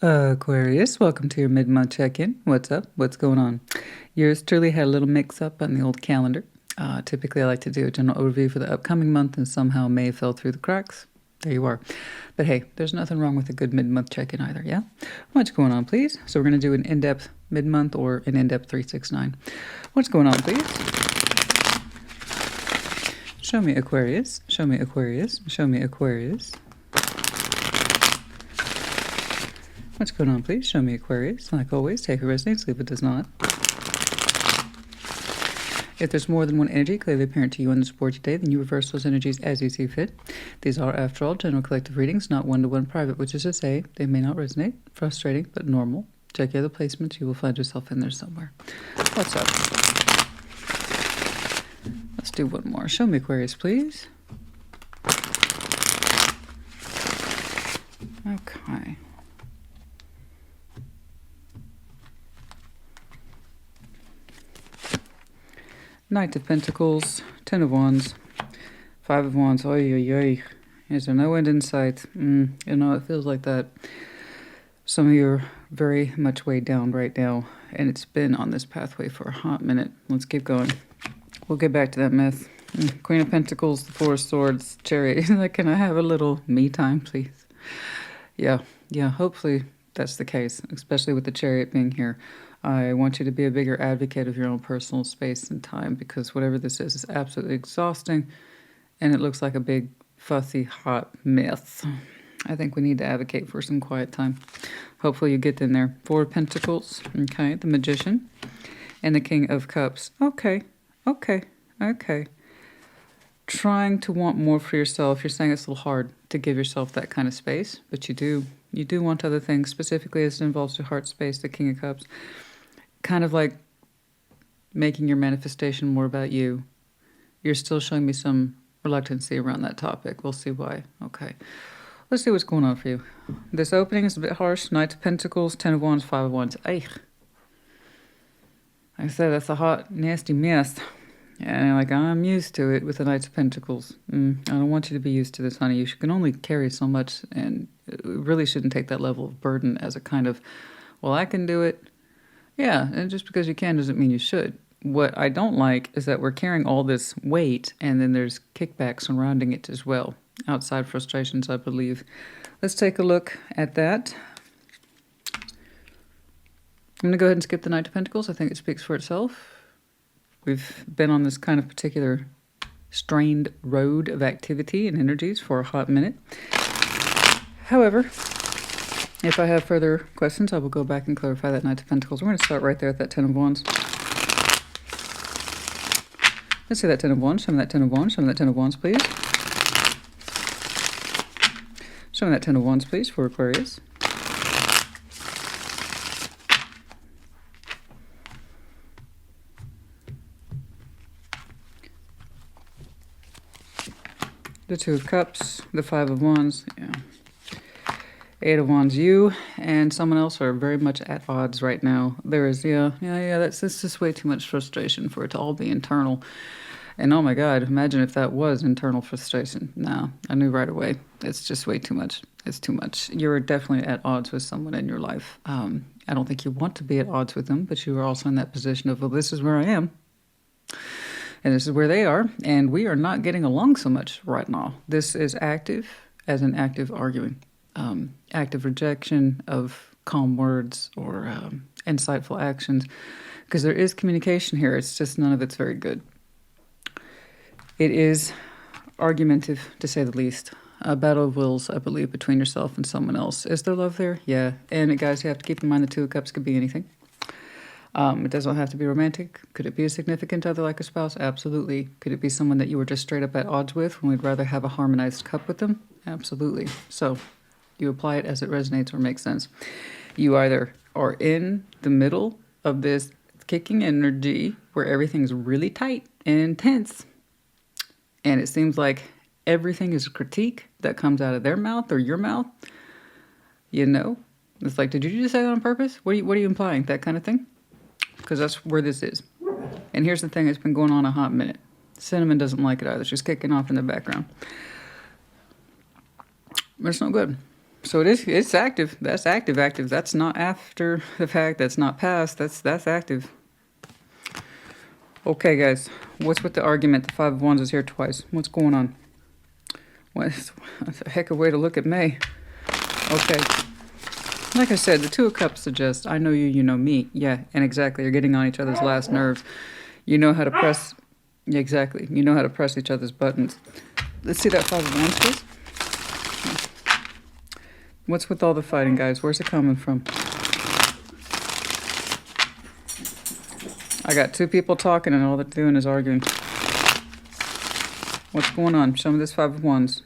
Aquarius, welcome to your mid-month check-in. What's up? What's going on? Yours truly had a little mix-up on the old calendar. Typically, I like to do a general overview for the upcoming month, and somehow May fell through the cracks. There you are. But hey, there's nothing wrong with a good mid-month check-in either, yeah? What's going on, please? So we're going to do an in-depth mid-month or an in-depth 369. What's going on, please? Show me Aquarius. Show me Aquarius. Show me Aquarius. What's going on, please? Show me Aquarius. Like always, take a resonates, leave it does not. If there's more than one energy clearly apparent to you on the support today, then you reverse those energies as you see fit. These are, after all, general collective readings, not one-to-one private, which is to say, they may not resonate. Frustrating, but normal. Check your other placements. You will find yourself in there somewhere. What's up? Let's do one more. Show me Aquarius, please. Okay. Knight of Pentacles, Ten of Wands, Five of Wands. Oy, oy, oy. Is there no end in sight? You know, it feels like that. Some of you are very much weighed down right now, and it's been on this pathway for a hot minute. Let's keep going. We'll get back to that myth. Queen of Pentacles, the Four of Swords, Chariot. Like, can I have a little me time, please? Yeah, hopefully that's the case, especially with the Chariot being here. I want you to be a bigger advocate of your own personal space and time, because whatever this is absolutely exhausting, and it looks like a big, fussy, hot mess. I think we need to advocate for some quiet time. Hopefully you get in there. Four of Pentacles, okay, the Magician, and the King of Cups. Okay. Trying to want more for yourself. You're saying it's a little hard to give yourself that kind of space, but you do. You do want other things, specifically as it involves your heart space, the King of Cups. Kind of like making your manifestation more about you. You're still showing me some reluctancy around that topic. We'll see why. Okay. Let's see what's going on for you. This opening is a bit harsh. Knight of Pentacles, Ten of Wands, Five of Wands. Eich. Like I said, that's a hot, nasty mess. And like, I'm used to it with the Knights of Pentacles. I don't want you to be used to this, honey. You can only carry so much, and it really shouldn't take that level of burden as a kind of, well, I can do it. Yeah, and just because you can doesn't mean you should. What I don't like is that we're carrying all this weight, and then there's kickbacks surrounding it as well. Outside frustrations, I believe. Let's take a look at that. I'm going to go ahead and skip the Knight of Pentacles. I think it speaks for itself. We've been on this kind of particular strained road of activity and energies for a hot minute. However, if I have further questions, I will go back and clarify that Knight of Pentacles. We're going to start right there at that Ten of Wands. Let's see that Ten of Wands. Show me that Ten of Wands. Show me that Ten of Wands, please. Show me that Ten of Wands, please, for Aquarius. The Two of Cups, the Five of Wands, yeah. Eight of Wands, you and someone else are very much at odds right now. There is, that's just way too much frustration for it to all be internal. And oh my God, imagine if that was internal frustration. No, I knew right away. It's just way too much. It's too much. You're definitely at odds with someone in your life. I don't think you want to be at odds with them, but you are also in that position of, well, this is where I am. And this is where they are, and we are not getting along so much right now. This is active as an active arguing. Active rejection of calm words or insightful actions. Because there is communication here, it's just none of it's very good. It is argumentative, to say the least. A battle of wills, I believe, between yourself and someone else. Is there love there? Yeah. And guys, you have to keep in mind the Two of Cups could be anything. It doesn't have to be romantic. Could it be a significant other like a spouse? Absolutely. Could it be someone that you were just straight up at odds with when we'd rather have a harmonized cup with them? Absolutely. So you apply it as it resonates or makes sense. You either are in the middle of this kicking energy where everything's really tight and tense, and it seems like everything is a critique that comes out of their mouth or your mouth. You know? It's like, did you just say that on purpose? What are you implying? That kind of thing? Because that's where this is. And here's the thing, it's been going on a hot minute. Cinnamon doesn't like it either. She's kicking off in the background. But it's no good. So it's active. That's active, active. That's not after the fact. That's not past. That's active. Okay, guys. What's with the argument? The Five of Wands is here twice. What's going on? That's a heck of a way to look at May. Okay. Like I said, the Two of Cups suggests, I know you, you know me. Yeah, and exactly. You're getting on each other's last nerves. You know how to press... Yeah, exactly. You know how to press each other's buttons. Let's see that Five of Wands, please. What's with all the fighting, guys? Where's it coming from? I got two people talking and all they're doing is arguing. What's going on? Show me this Five of Wands.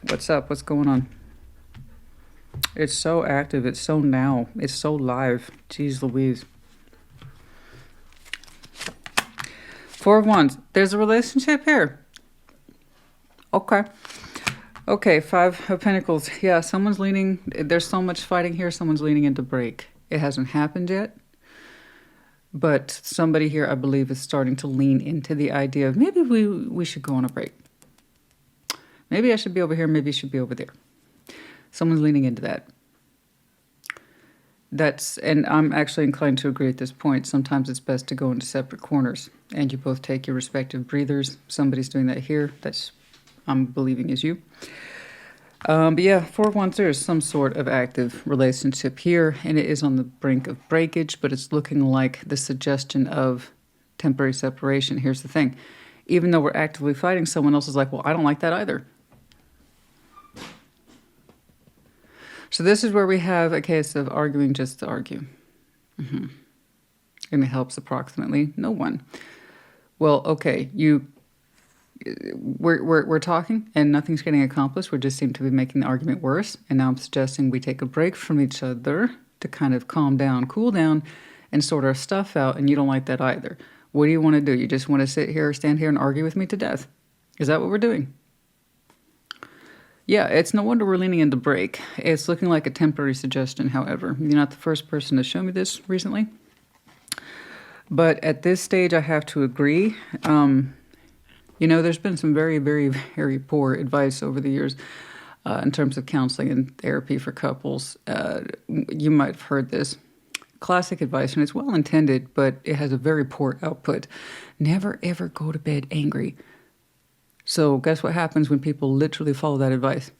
What's up? What's going on? It's so active. It's so now. It's so live. Jeez Louise. Four of Wands. There's a relationship here. Okay. Okay, Five of Pentacles. Yeah, someone's leaning. There's so much fighting here. Someone's leaning into break. It hasn't happened yet. But somebody here, I believe, is starting to lean into the idea of maybe we should go on a break. Maybe I should be over here. Maybe you should be over there. Someone's leaning into that. And I'm actually inclined to agree at this point. Sometimes it's best to go into separate corners and you both take your respective breathers. Somebody's doing that here. That's, I'm believing, is you. But yeah, Four of Wands, there is some sort of active relationship here, and it is on the brink of breakage, but it's looking like the suggestion of temporary separation. Here's the thing. Even though we're actively fighting, someone else is like, well, I don't like that either. So this is where we have a case of arguing just to argue. And it helps approximately no one. Well, okay, we're talking and nothing's getting accomplished. We just seem to be making the argument worse. And now I'm suggesting we take a break from each other to kind of calm down, cool down, and sort our stuff out. And you don't like that either. What do you want to do? You just want to stand here and argue with me to death? Is that what we're doing? Yeah, it's no wonder we're leaning into break. It's looking like a temporary suggestion, however. You're not the first person to show me this recently. But at this stage, I have to agree. You know, there's been some very, very, very poor advice over the years in terms of counseling and therapy for couples. You might have heard this. Classic advice, and it's well-intended, but it has a very poor output. Never, ever go to bed angry. So guess what happens when people literally follow that advice?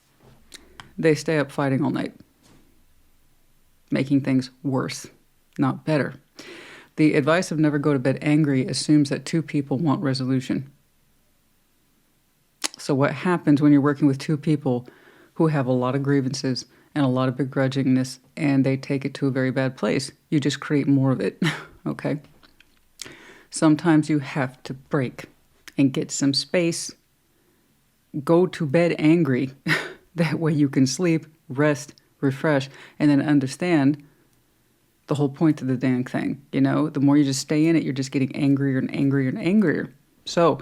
They stay up fighting all night, making things worse, not better. The advice of never go to bed angry assumes that two people want resolution. So what happens when you're working with two people who have a lot of grievances and a lot of begrudgingness and they take it to a very bad place? You just create more of it, okay? Sometimes you have to break and get some space. Go to bed angry. That way you can sleep, rest, refresh, and then understand the whole point of the dang thing. You know, the more you just stay in it, you're just getting angrier and angrier and angrier. So,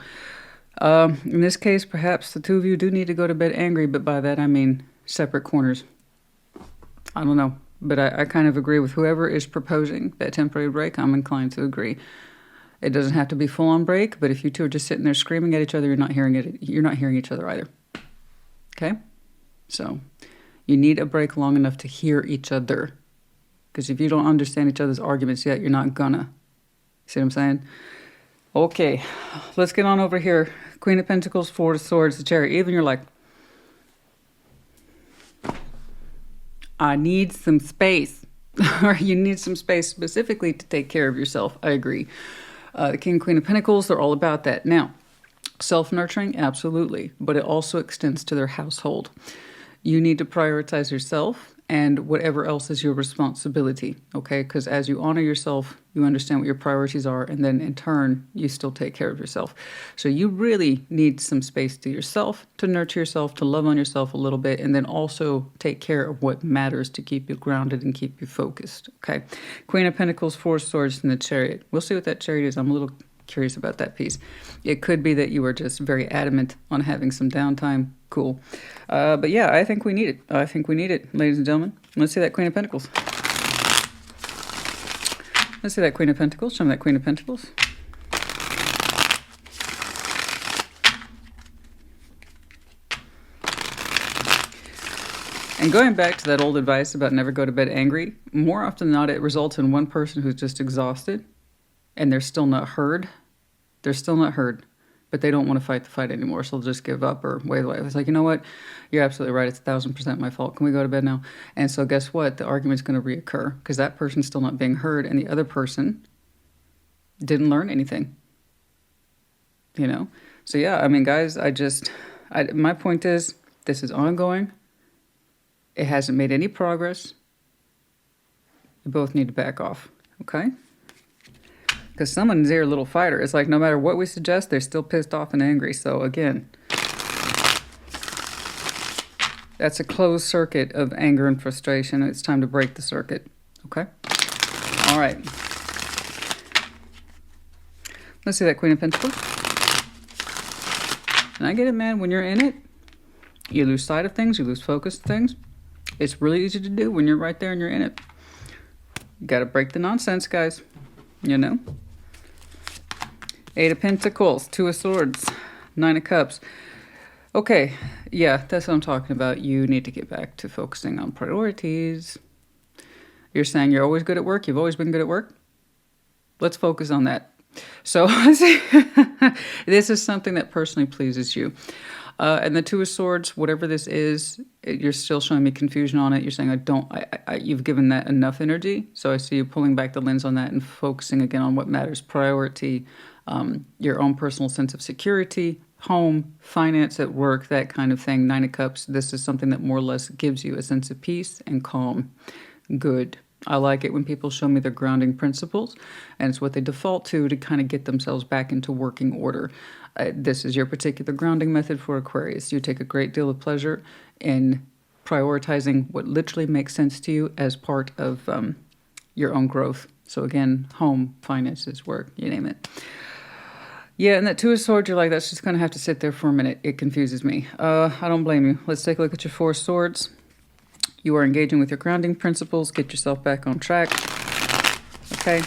in this case, perhaps the two of you do need to go to bed angry, but by that I mean separate corners. I don't know, but I kind of agree with whoever is proposing that temporary break. I'm inclined to agree. It doesn't have to be full-on break, but if you two are just sitting there screaming at each other, you're not hearing it. You're not hearing each other either. Okay? So you need a break long enough to hear each other. Because if you don't understand each other's arguments yet, you're not gonna. See what I'm saying? Okay, let's get on over here. Queen of Pentacles, Four of Swords, the Chariot. Even you're like, I need some space. Or you need some space specifically to take care of yourself. I agree. The King and Queen of Pentacles, they're all about that. Now, self-nurturing, absolutely. But it also extends to their household. You need to prioritize yourself and whatever else is your responsibility, okay? Because as you honor yourself, you understand what your priorities are, and then in turn, you still take care of yourself. So you really need some space to yourself, to nurture yourself, to love on yourself a little bit, and then also take care of what matters to keep you grounded and keep you focused, okay? Queen of Pentacles, Four of Swords, and the Chariot. We'll see what that Chariot is. I'm a little curious about that piece. It could be that you are just very adamant on having some downtime. Cool. But yeah, I think we need it. I think we need it, ladies and gentlemen. Let's see that Queen of Pentacles. Let's see that Queen of Pentacles. Show me that Queen of Pentacles. And going back to that old advice about never go to bed angry, more often than not, it results in one person who's just exhausted and they're still not heard. They're still not heard, but they don't want to fight the fight anymore, so they'll just give up or wait away. It's like, you know what? You're absolutely right. It's 1,000% my fault. Can we go to bed now? And so guess what? The argument's going to reoccur because that person's still not being heard and the other person didn't learn anything. You know? So yeah, I mean, guys, my point is, this is ongoing. It hasn't made any progress. You both need to back off, okay? Because someone's here a little fighter. It's like no matter what we suggest, they're still pissed off and angry. So again, that's a closed circuit of anger and frustration. It's time to break the circuit, okay? All right. Let's see that Queen of Pentacles. And I get it, man. When you're in it, you lose sight of things. You lose focus of things. It's really easy to do when you're right there and you're in it. You got to break the nonsense, guys. You know? 8 of Pentacles, 2 of Swords, 9 of Cups. Okay, yeah, that's what I'm talking about. You need to get back to focusing on priorities. You're saying you're always good at work. You've always been good at work. Let's focus on that. So this is something that personally pleases you. And the 2 of Swords, whatever this is, you're still showing me confusion on it. You're saying, you've given that enough energy. So I see you pulling back the lens on that and focusing again on what matters. Priority, your own personal sense of security, home, finance at work, that kind of thing. 9 of Cups, this is something that more or less gives you a sense of peace and calm. Good. I like it when people show me their grounding principles, and it's what they default to kind of get themselves back into working order. This is your particular grounding method for Aquarius. You take a great deal of pleasure in prioritizing what literally makes sense to you as part of your own growth. So again, home, finances, work, you name it. Yeah, and that 2 of Swords, you're like, that's just going to have to sit there for a minute. It confuses me. I don't blame you. Let's take a look at your 4 of Swords. You are engaging with your grounding principles. Get yourself back on track. Okay.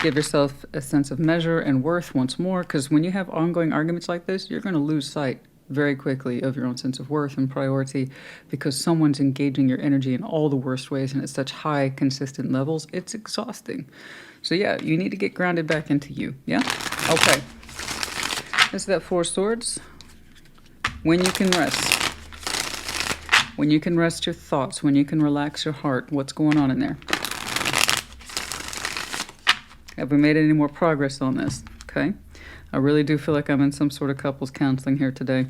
Give yourself a sense of measure and worth once more, because when you have ongoing arguments like this, you're going to lose sight very quickly of your own sense of worth and priority because someone's engaging your energy in all the worst ways and at such high, consistent levels. It's exhausting. So yeah, you need to get grounded back into you. Yeah? Okay. This is that 4 of Swords. When you can rest. When you can rest your thoughts, when you can relax your heart, what's going on in there? Have we made any more progress on this? Okay. I really do feel like I'm in some sort of couples counseling here today.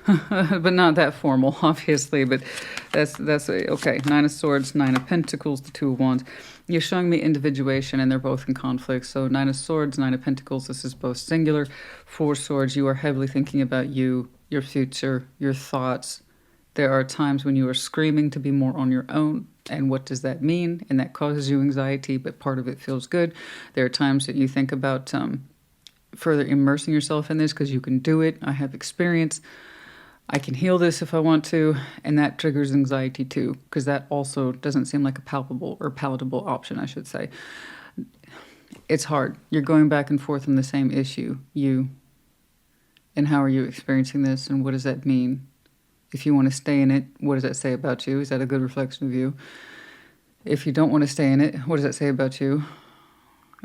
But not that formal, obviously. But that's okay. 9 of Swords, 9 of Pentacles, the 2 of Wands. You're showing me individuation, and they're both in conflict. So 9 of Swords, 9 of Pentacles, this is both singular. 4 of Swords, you are heavily thinking about you, your future, your thoughts. There are times when you are screaming to be more on your own. And what does that mean? And that causes you anxiety, but part of it feels good. There are times that you think about further immersing yourself in this because you can do it. I have experience. I can heal this if I want to. And that triggers anxiety too, because that also doesn't seem like a palpable or palatable option, I should say. It's hard. You're going back and forth on the same issue. And how are you experiencing this? And what does that mean? If you want to stay in it, what does that say about you? Is that a good reflection of you? If you don't want to stay in it, what does that say about you?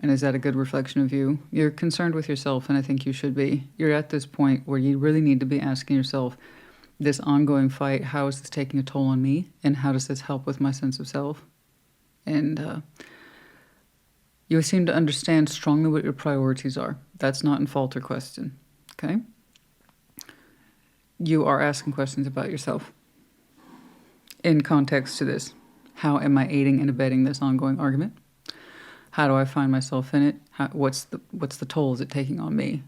And is that a good reflection of you? You're concerned with yourself, and I think you should be. You're at this point where you really need to be asking yourself, this ongoing fight, how is this taking a toll on me? And how does this help with my sense of self? And you seem to understand strongly what your priorities are. That's not in fault or question, okay? You are asking questions about yourself in context to this. How am I aiding and abetting this ongoing argument? How do I find myself in it? What's the toll is it taking on me?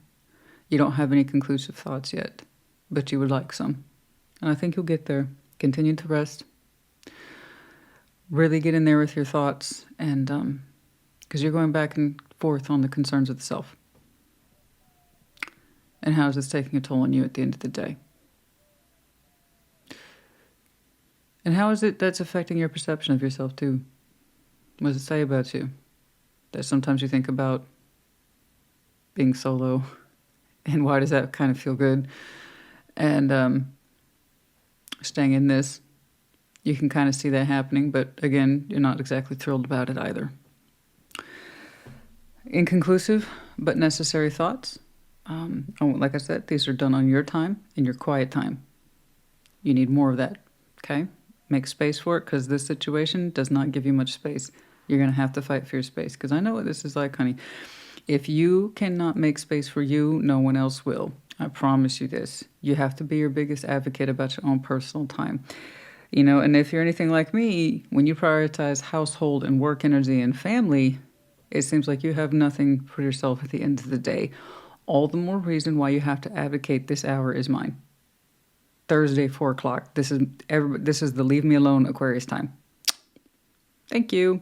You don't have any conclusive thoughts yet, but you would like some. And I think you'll get there. Continue to rest. Really get in there with your thoughts, and because you're going back and forth on the concerns of the self. And how is this taking a toll on you at the end of the day? And how is it that's affecting your perception of yourself too? What does it say about you? That sometimes you think about being solo, and why does that kind of feel good? And staying in this, You can kind of see that happening, but again, you're not exactly thrilled about it either. Inconclusive but necessary thoughts. Like I said, these are done on your time, in your quiet time. You need more of that, okay? Make space for it, because this situation does not give you much space. You're going to have to fight for your space, because I know what this is like, honey. If you cannot make space for you, no one else will. I promise you this. You have to be your biggest advocate about your own personal time. You know, and if you're anything like me, when you prioritize household and work energy and family, it seems like you have nothing for yourself at the end of the day. All the more reason why you have to advocate this hour is mine. Thursday, 4 o'clock. This is the leave me alone Aquarius time. Thank you.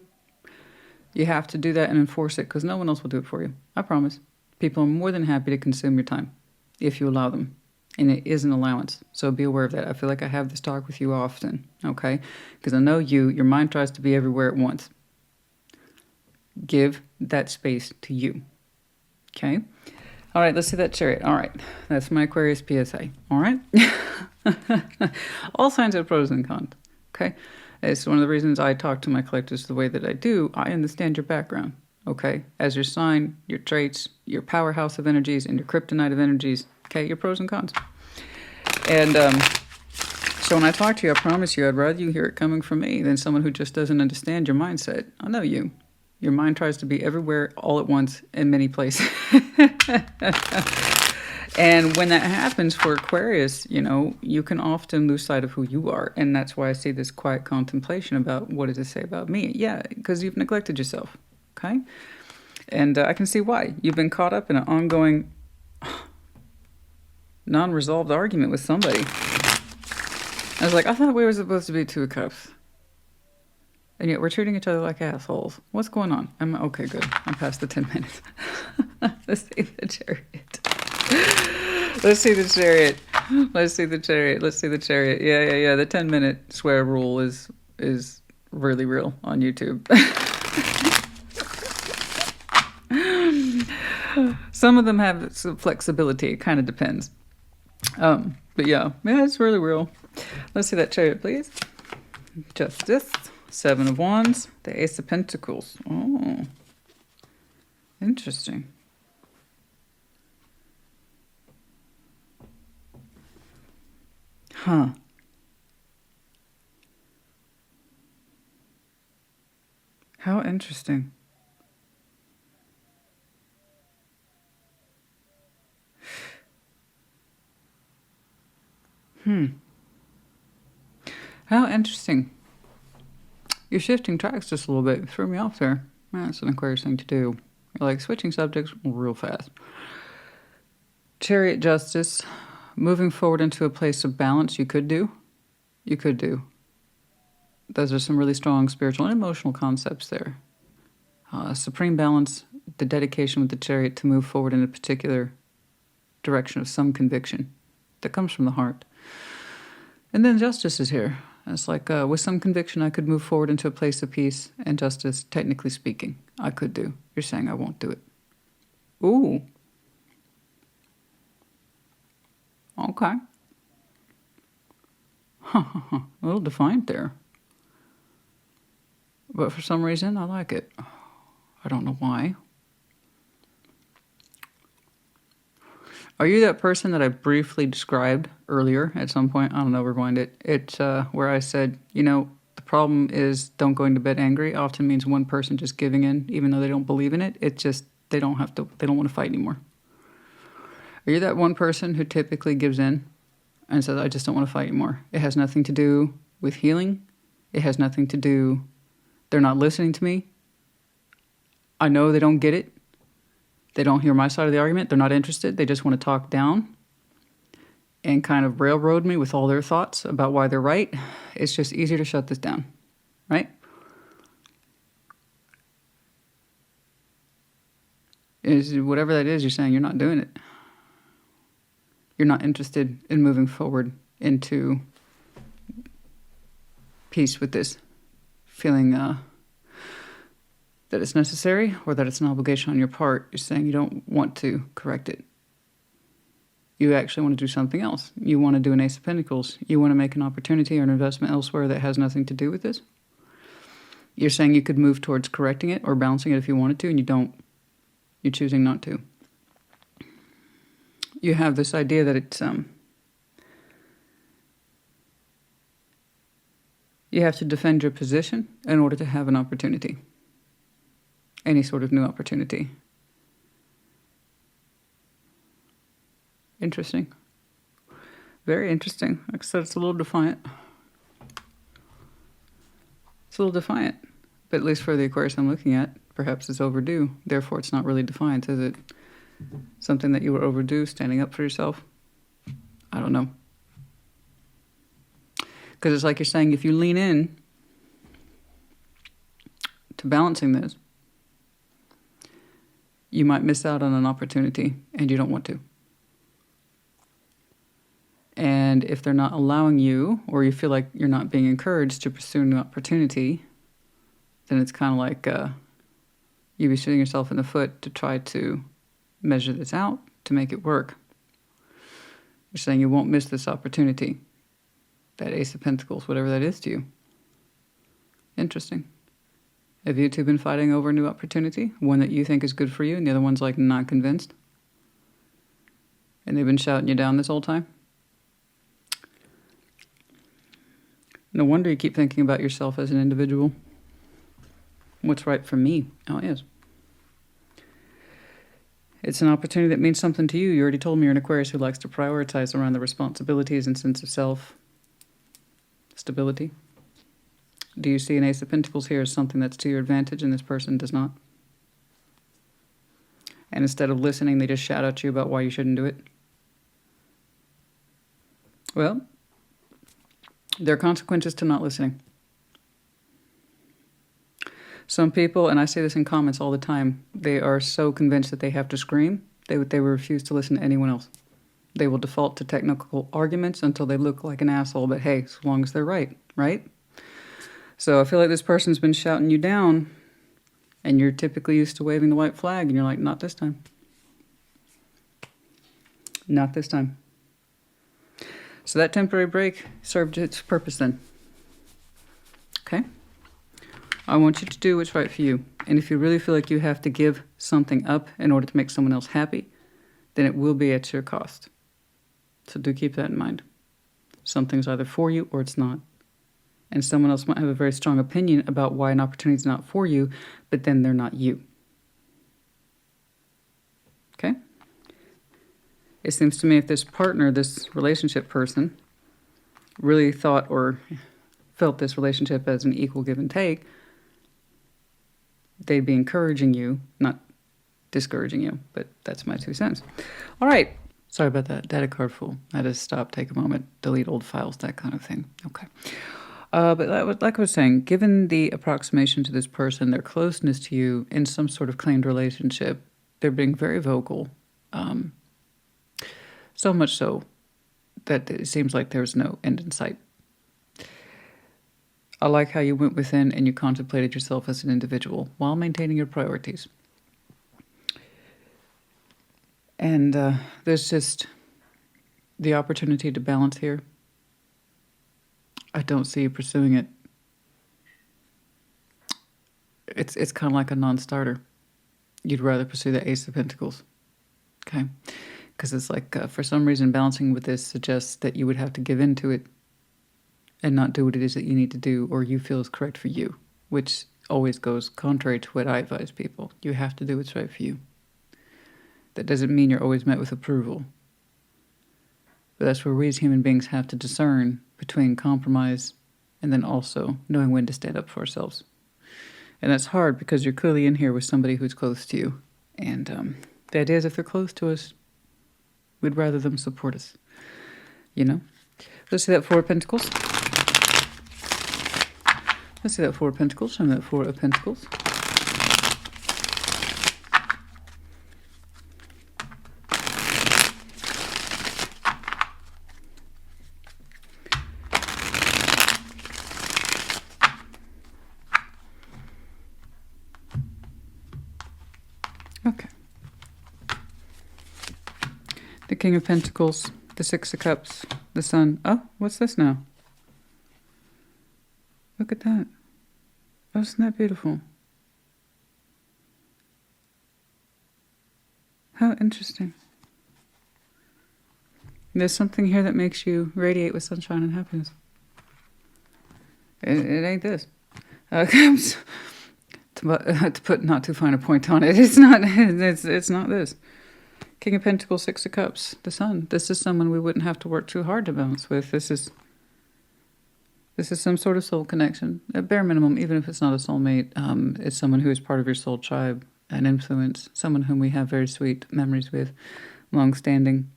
You have to do that and enforce it, because no one else will do it for you. I promise. People are more than happy to consume your time if you allow them. And it is an allowance. So be aware of that. I feel like I have this talk with you often, okay? Because I know your mind tries to be everywhere at once. Give that space to you, okay? All right, let's see that Chariot. All right, that's my Aquarius PSA, all right? All signs have pros and cons, okay? It's one of the reasons I talk to my collectors the way that I do. I understand your background, okay? As your sign, your traits, your powerhouse of energies, and your kryptonite of energies, okay? Your pros and cons. And so when I talk to you, I promise you, I'd rather you hear it coming from me than someone who just doesn't understand your mindset. I know you. Your mind tries to be everywhere all at once in many places. And when that happens for Aquarius, you know, you can often lose sight of who you are. And that's why I see this quiet contemplation about what does it say about me? Yeah, because you've neglected yourself, okay? And I can see why. You've been caught up in an ongoing, non-resolved argument with somebody. I was like, I thought we were supposed to be 2 of Cups. And yet we're treating each other like assholes. What's going on? Okay, good. I'm past the 10 minutes. Let's see the Chariot. Let's see the Chariot. Let's see the Chariot. Let's see the Chariot. Yeah. The 10-minute swear rule is really real on YouTube. Some of them have some flexibility. It kind of depends. But yeah, it's really real. Let's see that Chariot, please. Justice. 7 of Wands, the Ace of Pentacles. Oh, interesting. Huh. How interesting. How interesting. You're shifting tracks just a little bit. It threw me off there. That's an Aquarius thing to do. You're like switching subjects real fast. Chariot Justice. Moving forward into a place of balance. You could do. Those are some really strong spiritual and emotional concepts there. Supreme balance. The dedication with the Chariot to move forward in a particular direction of some conviction that comes from the heart. And then Justice is here. It's like, with some conviction, I could move forward into a place of peace and justice, technically speaking. I could do. You're saying I won't do it. Ooh. Okay. A little defiant there. But for some reason, I like it. I don't know why. Are you that person that I briefly described earlier at some point? I don't know, rewind it. It's where I said, you know, the problem is don't going to bed angry often means one person just giving in, even though they don't believe in it. It's just they don't want to fight anymore. Are you that one person who typically gives in and says, I just don't want to fight anymore? It has nothing to do with healing. It has nothing to do, they're not listening to me. I know they don't get it. They don't hear my side of the argument. They're not interested. They just want to talk down and kind of railroad me with all their thoughts about why they're right. It's just easier to shut this down, right? Whatever that is, you're saying you're not doing it. You're not interested in moving forward into peace with this, feeling that it's necessary or that it's an obligation on your part. You're saying you don't want to correct it. You actually want to do something else. You want to do an Ace of Pentacles. You want to make an opportunity or an investment elsewhere that has nothing to do with this. You're saying you could move towards correcting it or balancing it if you wanted to, and you don't. You're choosing not to. You have this idea that it's you have to defend your position in order to have an opportunity. Any sort of new opportunity. Interesting. Very interesting. Like I said, it's a little defiant. It's a little defiant. But at least for the Aquarius I'm looking at, perhaps it's overdue. Therefore, it's not really defiant, is it? Something that you were overdue, standing up for yourself? I don't know. Because it's like you're saying, if you lean in to balancing this, you might miss out on an opportunity, and you don't want to. And if they're not allowing you, or you feel like you're not being encouraged to pursue an opportunity, then it's kind of like you be shooting yourself in the foot to try to measure this out, to make it work. You're saying you won't miss this opportunity. That Ace of Pentacles, whatever that is to you. Interesting. Have you two been fighting over a new opportunity? One that you think is good for you, and the other one's like not convinced? And they've been shouting you down this whole time? No wonder you keep thinking about yourself as an individual. What's right for me? Oh, yes. It's an opportunity that means something to you. You already told me you're an Aquarius who likes to prioritize around the responsibilities and sense of self. Stability. Do you see an Ace of Pentacles here as something that's to your advantage and this person does not? And instead of listening, they just shout at you about why you shouldn't do it? Well, there are consequences to not listening. Some people, and I say this in comments all the time, they are so convinced that they have to scream, they will refuse to listen to anyone else. They will default to technical arguments until they look like an asshole, but hey, as long as they're right, right? So I feel like this person's been shouting you down, and you're typically used to waving the white flag, and you're like, not this time. Not this time. So that temporary break served its purpose then. Okay? I want you to do what's right for you. And if you really feel like you have to give something up in order to make someone else happy, then it will be at your cost. So do keep that in mind. Something's either for you or it's not. And someone else might have a very strong opinion about why an opportunity is not for you, but then they're not you. Okay? It seems to me if this partner, this relationship person, really thought or felt this relationship as an equal give and take, they'd be encouraging you, not discouraging you, but that's my 2 cents. All right. Sorry about that. Data card full. I just stop, take a moment, delete old files, that kind of thing. Okay. But like I was saying, given the approximation to this person, their closeness to you in some sort of claimed relationship, they're being very vocal. So much so that it seems like there's no end in sight. I like how you went within and you contemplated yourself as an individual while maintaining your priorities. And there's just the opportunity to balance here. I don't see you pursuing it. It's kind of like a non-starter. You'd rather pursue the Ace of Pentacles. Okay? Because it's like, for some reason, balancing with this suggests that you would have to give in to it and not do what it is that you need to do or you feel is correct for you, which always goes contrary to what I advise people. You have to do what's right for you. That doesn't mean you're always met with approval. But that's where we as human beings have to discern between compromise and then also knowing when to stand up for ourselves. And that's hard because you're clearly in here with somebody who's close to you. And the idea is if they're close to us, we'd rather them support us. You know? Let's see that Four of Pentacles. Let's see that Four of Pentacles. Show me that Four of Pentacles. King of Pentacles, the Six of Cups, the Sun. Oh, what's this now? Look at that. Oh, isn't that beautiful? How interesting. There's something here that makes you radiate with sunshine and happiness. It ain't this. To put not too fine a point on it, it's not. It's not this. King of Pentacles, Six of Cups, the Sun. This is someone we wouldn't have to work too hard to balance with. This is some sort of soul connection. At bare minimum, even if it's not a soulmate, it's someone who is part of your soul tribe, an influence, someone whom we have very sweet memories with, long-standing.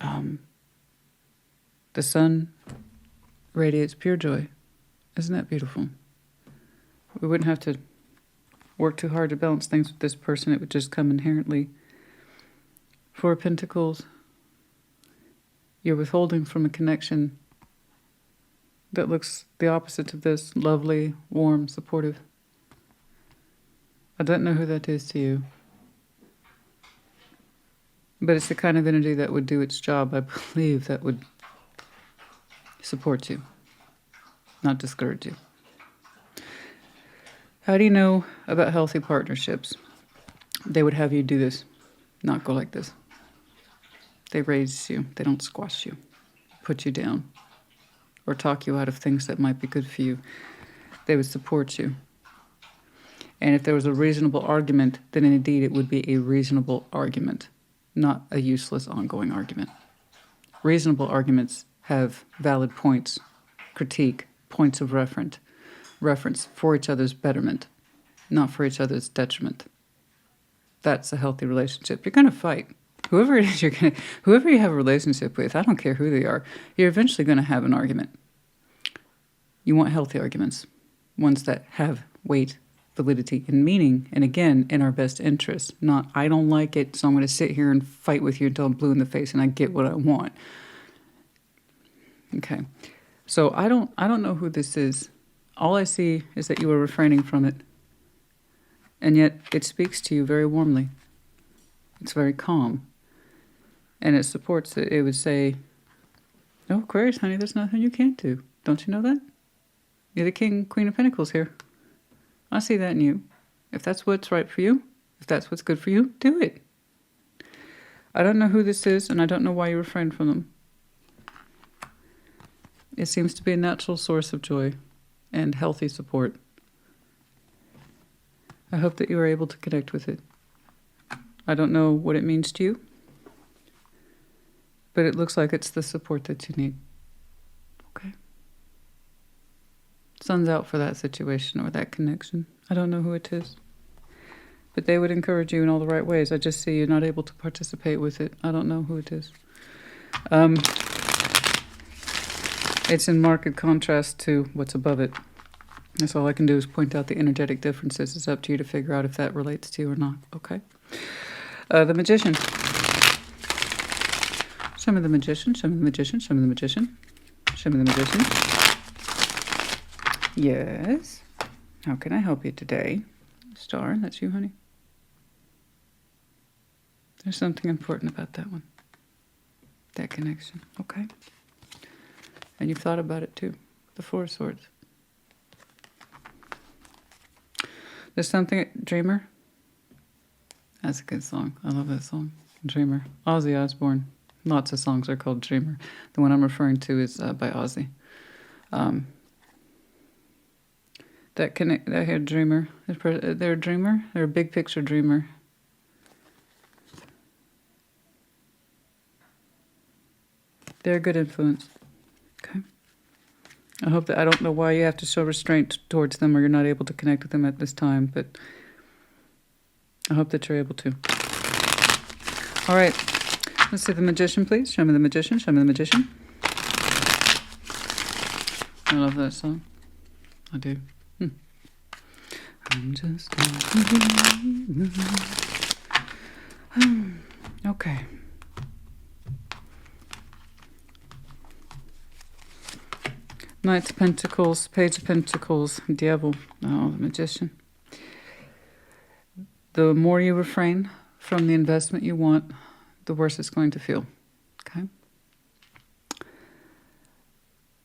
The Sun radiates pure joy. Isn't that beautiful? We wouldn't have to work too hard to balance things with this person. It would just come inherently. Four of Pentacles. You're withholding from a connection that looks the opposite of this. Lovely, warm, supportive. I don't know who that is to you. But it's the kind of energy that would do its job, I believe, that would support you, not discourage you. How do you know about healthy partnerships? They would have you do this, not go like this. They raise you. They don't squash you, put you down, or talk you out of things that might be good for you. They would support you. And if there was a reasonable argument, then indeed it would be a reasonable argument, not a useless ongoing argument. Reasonable arguments have valid points, critique, points of reference for each other's betterment, not for each other's detriment. That's a healthy relationship. You're going to fight. Whoever it is whoever you have a relationship with, I don't care who they are, you're eventually going to have an argument. You want healthy arguments, ones that have weight, validity, and meaning, and again, in our best interest. Not, I don't like it, so I'm going to sit here and fight with you until I'm blue in the face and I get what I want. Okay, so I don't know who this is. All I see is that you are refraining from it, and yet it speaks to you very warmly. It's very calm, and it supports it. It would say, "Oh, Aquarius, honey, there's nothing you can't do. Don't you know that? You're the King, Queen of Pentacles here. I see that in you. If that's what's right for you, if that's what's good for you, do it." I don't know who this is, and I don't know why you refrain from them. It seems to be a natural source of joy and healthy support. I hope that you are able to connect with it. I don't know what it means to you, but it looks like it's the support that you need. Okay? Sun's out for that situation or that connection. I don't know who it is, but they would encourage you in all the right ways. I just see you're not able to participate with it. I don't know who it is. It's in marked contrast to what's above it. That's all I can do is point out the energetic differences. It's up to you to figure out if that relates to you or not. Okay? The Magician. Show me the Magician. Show me the Magician. Show me the Magician. Show me the Magician. Yes. How can I help you today? Star, that's you, honey. There's something important about that one. That connection. Okay. And you've thought about it too. The Four of Swords. There's something, Dreamer. That's a good song. I love that song. Dreamer. Ozzy Osbourne. Lots of songs are called Dreamer. The one I'm referring to is by Ozzy. That here dreamer. They're a dreamer. They're a big picture dreamer. They're a good influence. Okay. I hope that I don't know why you have to show restraint towards them or you're not able to connect with them at this time, but I hope that you're able to. All right. Let's see the Magician, please. Show me the Magician. Show me the Magician. I love that song. I do. I'm just okay. Knight of Pentacles, Page of Pentacles, Devil. Oh, the Magician. The more you refrain from the investment you want, the worse it's going to feel. Okay?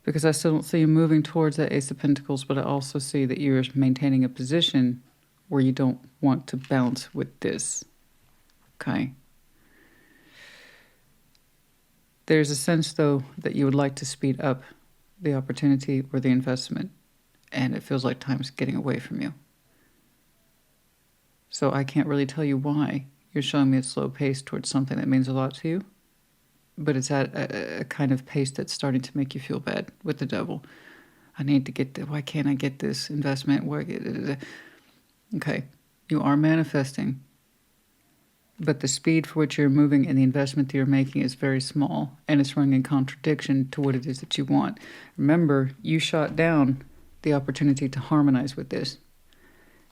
Because I still don't see you moving towards that Ace of Pentacles, but I also see that you're maintaining a position where you don't want to bounce with this. Okay? There's a sense, though, that you would like to speed up the opportunity or the investment, and it feels like time's getting away from you. So I can't really tell you why you're showing me a slow pace towards something that means a lot to you, but it's at a kind of pace that's starting to make you feel bad with the devil. I need to get why can't I get this investment? Okay, you are manifesting, but the speed for which you're moving and the investment that you're making is very small, and it's running in contradiction to what it is that you want. Remember, you shot down the opportunity to harmonize with this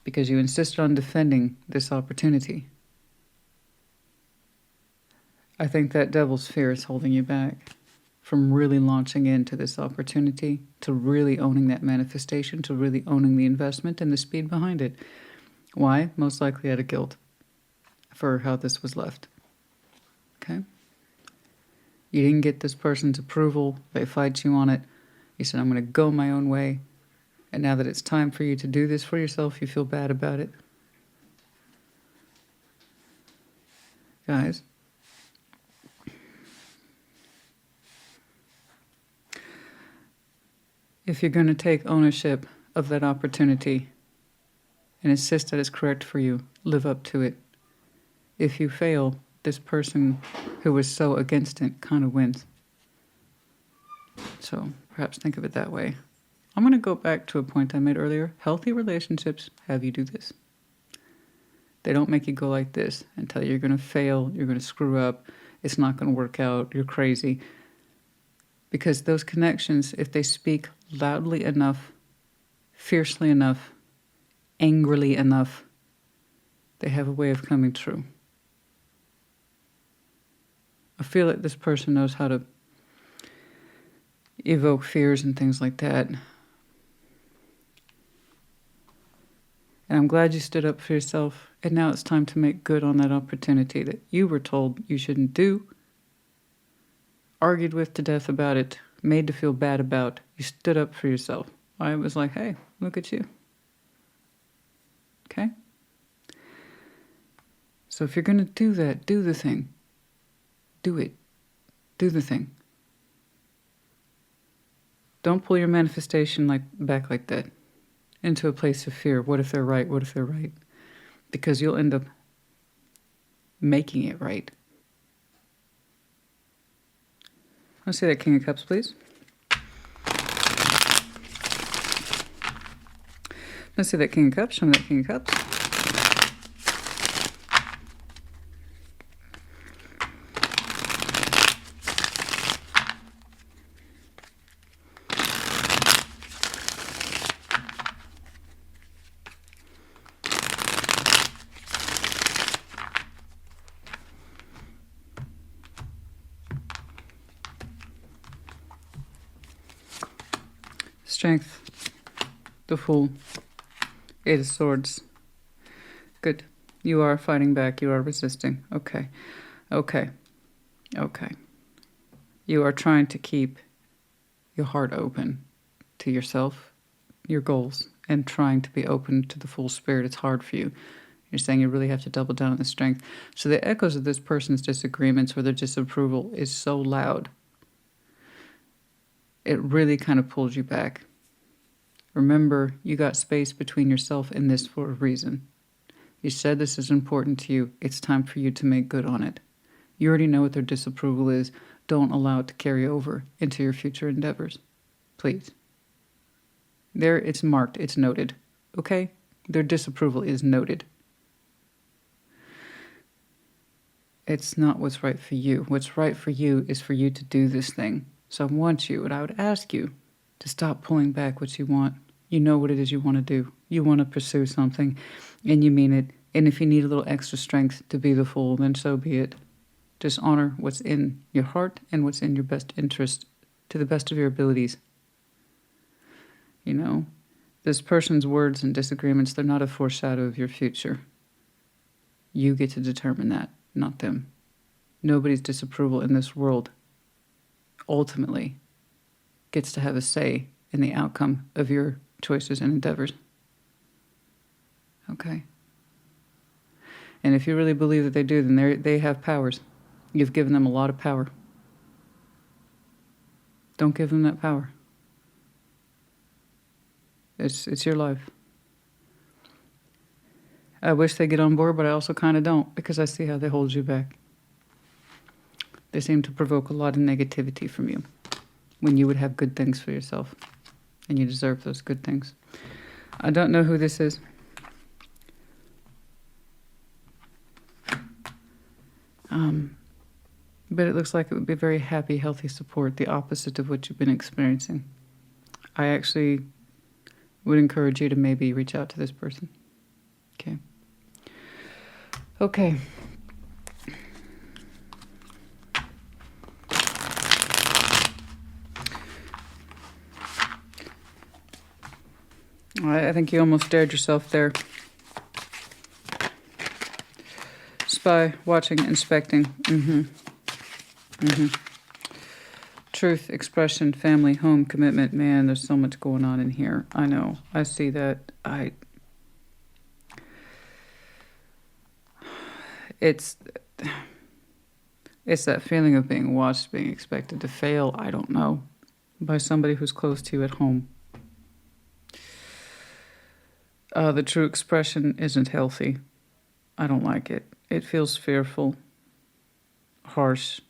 because you insisted on defending this opportunity. I think that devil's fear is holding you back from really launching into this opportunity, to really owning that manifestation, to really owning the investment and the speed behind it. Why? Most likely out of guilt for how this was left. Okay? You didn't get this person's approval. They fight you on it. You said, I'm going to go my own way. And now that it's time for you to do this for yourself, you feel bad about it. Guys, if you're going to take ownership of that opportunity and insist that it's correct for you, live up to it. If you fail, this person who was so against it kind of wins. So perhaps think of it that way. I'm going to go back to a point I made earlier. Healthy relationships have you do this. They don't make you go like this and tell you you're going to fail, you're going to screw up, it's not going to work out, you're crazy. Because those connections, if they speak loudly enough, fiercely enough, angrily enough, they have a way of coming true. I feel like this person knows how to evoke fears and things like that. And I'm glad you stood up for yourself. And now it's time to make good on that opportunity that you were told you shouldn't do, argued with to death about it, made to feel bad about. You stood up for yourself. I was like, hey, look at you. Okay? So if you're going to do that, do the thing. Do it. Do the thing. Don't pull your manifestation back like that into a place of fear. What if they're right? What if they're right? Because you'll end up making it right. Let's see that King of Cups, please. Let's see that King of Cups. Show me that King of Cups. Strength, the Fool, Eight of Swords. Good. You are fighting back. You are resisting. Okay. Okay. Okay. You are trying to keep your heart open to yourself, your goals, and trying to be open to the full spirit. It's hard for you. You're saying you really have to double down on the strength. So the echoes of this person's disagreements or their disapproval is so loud. It really kind of pulls you back. Remember, you got space between yourself and this for a reason. You said this is important to you. It's time for you to make good on it. You already know what their disapproval is. Don't allow it to carry over into your future endeavors. Please. There, it's marked. It's noted. Okay? Their disapproval is noted. It's not what's right for you. What's right for you is for you to do this thing. So I want you, and I would ask you, to stop pulling back what you want. You know what it is you want to do. You want to pursue something, and you mean it. And if you need a little extra strength to be the Fool, then so be it. Just honor what's in your heart and what's in your best interest to the best of your abilities. You know, this person's words and disagreements, they're not a foreshadow of your future. You get to determine that, not them. Nobody's disapproval in this world ultimately gets to have a say in the outcome of your choices and endeavors. Okay? And if you really believe that they do, then they have powers. You've given them a lot of power. Don't give them that power. It's your life. I wish they get on board, but I also kind of don't, because I see how they hold you back. They seem to provoke a lot of negativity from you when you would have good things for yourself, and you deserve those good things. I don't know who this is. But it looks like it would be very happy, healthy support, the opposite of what you've been experiencing. I actually would encourage you to maybe reach out to this person. Okay. Okay. I think you almost dared yourself there. Spy, watching, inspecting. Truth, expression, family, home, commitment. Man, there's so much going on in here. I know. I see that. It's that feeling of being watched, being expected to fail, I don't know, by somebody who's close to you at home. The true expression isn't healthy. I don't like it. It feels fearful, harsh.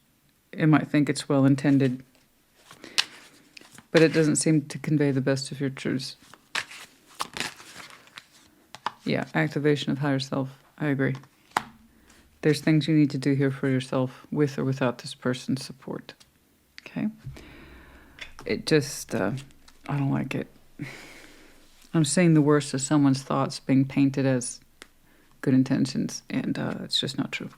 It might think it's well-intended, but it doesn't seem to convey the best of your truths. Yeah, activation of higher self. I agree. There's things you need to do here for yourself with or without this person's support. Okay? It just, I don't like it. I'm seeing the worst of someone's thoughts being painted as good intentions, and it's just not true.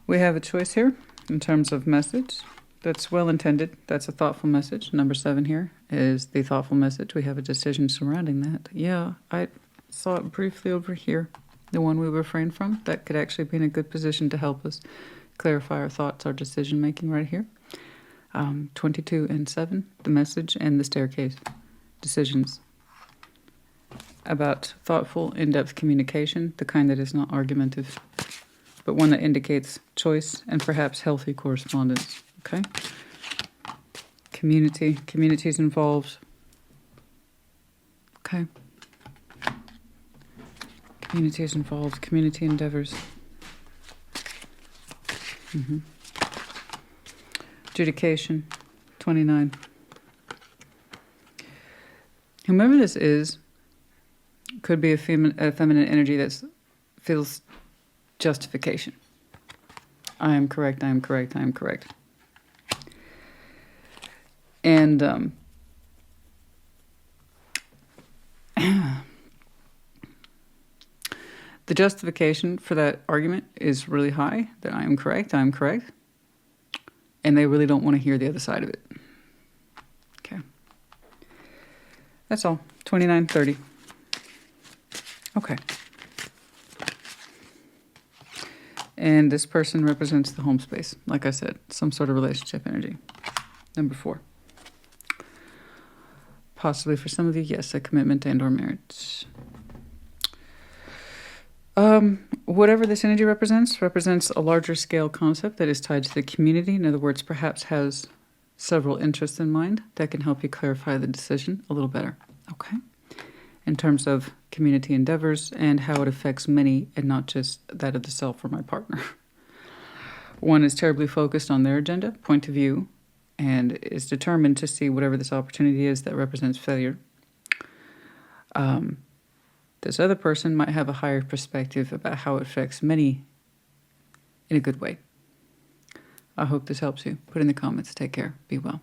We have a choice here in terms of message. That's well-intended. That's a thoughtful message. Number 7 here is the thoughtful message. We have a decision surrounding that. Yeah, I saw it briefly over here. The one we refrained from. That could actually be in a good position to help us clarify our thoughts, our decision-making right here. 22 and 7, the message and the staircase. Decisions. About thoughtful, in-depth communication, the kind that is not argumentative, but one that indicates choice and perhaps healthy correspondence. Okay? Community's involved. Okay? Community is involved. Community endeavors. Adjudication. 29. Whomever this is could be a feminine energy that feels justification. I am correct, I am correct, I am correct. And the justification for that argument is really high, that I am correct, and they really don't want to hear the other side of it. Okay. That's all. 29, 30. Okay. And this person represents the home space. Like I said, some sort of relationship energy. Number 4. Possibly for some of you, yes, a commitment and or marriage. Whatever this energy represents a larger scale concept that is tied to the community. In other words, perhaps has several interests in mind that can help you clarify the decision a little better. Okay? In terms of community endeavors and how it affects many and not just that of the self or my partner. One is terribly focused on their agenda, point of view, and is determined to see whatever this opportunity is that represents failure. This other person might have a higher perspective about how it affects many in a good way. I hope this helps you. Put in the comments. Take care. Be well.